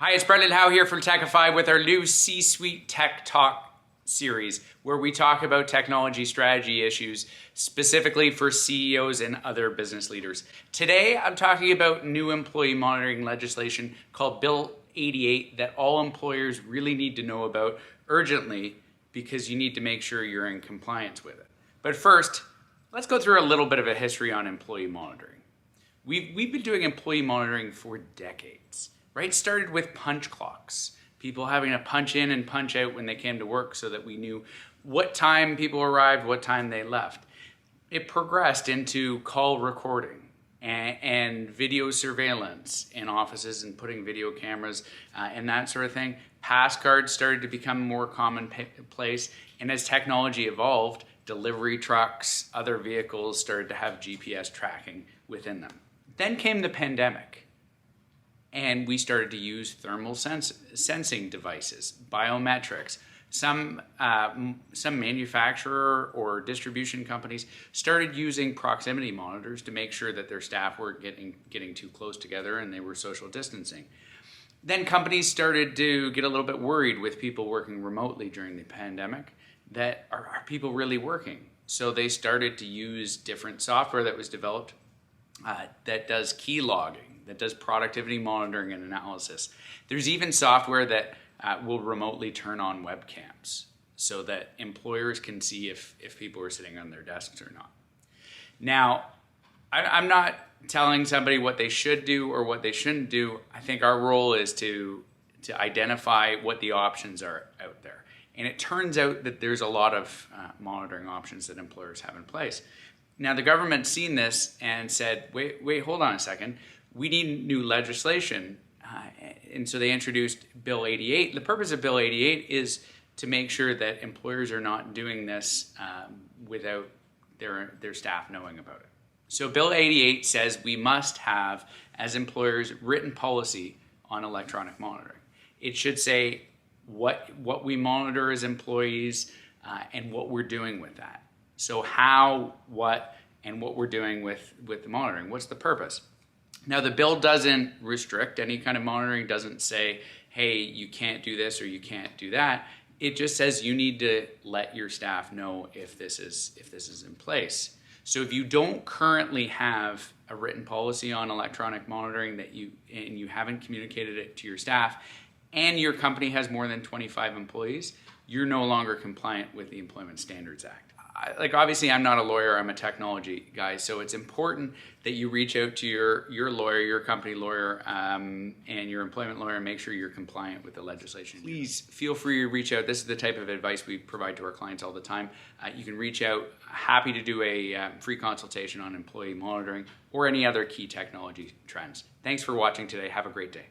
Hi, it's Brendan Howe here from Techify with our new C-Suite Tech Talk series, where we talk about technology strategy issues specifically for CEOs and other business leaders. Today, I'm talking about new employee monitoring legislation called Bill 88 that all employers really need to know about urgently because you need to make sure you're in compliance with it. But first, let's go through a little bit of a history on employee monitoring. We've been doing employee monitoring for decades. Right? Started with punch clocks. People having to punch in and punch out when they came to work so that we knew what time people arrived, what time they left. It progressed into call recording and video surveillance in offices and putting video cameras and that sort of thing. Pass cards started to become more commonplace. And as technology evolved, delivery trucks, other vehicles started to have GPS tracking within them. Then came the pandemic. And we started to use thermal sensing devices, biometrics. Some manufacturer or distribution companies started using proximity monitors to make sure that their staff weren't getting too close together and they were social distancing. Then companies started to get a little bit worried with people working remotely during the pandemic that are people really working? So they started to use different software that was developed that does key logging, that does productivity monitoring and analysis. There's even software that will remotely turn on webcams so that employers can see if people are sitting on their desks or not. Now, I'm not telling somebody what they should do or what they shouldn't do. I think our role is to identify what the options are out there. And it turns out that there's a lot of monitoring options that employers have in place. Now, the government's seen this and said, wait, hold on a second. We need new legislation. And so they introduced Bill 88. The purpose of Bill 88 is to make sure that employers are not doing this without their staff knowing about it. So Bill 88 says we must have, as employers, written policy on electronic monitoring. It should say what we monitor as employees and what we're doing with that. So how, what, and what we're doing with the monitoring. What's the purpose? Now, the bill doesn't restrict any kind of monitoring, doesn't say, hey, you can't do this or you can't do that. It just says you need to let your staff know if this is in place. So if you don't currently have a written policy on electronic monitoring and you haven't communicated it to your staff, and your company has more than 25 employees, you're no longer compliant with the Employment Standards Act. Obviously, I'm not a lawyer, I'm a technology guy, so it's important that you reach out to your lawyer, your company lawyer, and your employment lawyer and make sure you're compliant with the legislation. Please feel free to reach out. This is the type of advice we provide to our clients all the time. You can reach out. Happy to do a free consultation on employee monitoring or any other key technology trends. Thanks for watching today. Have a great day.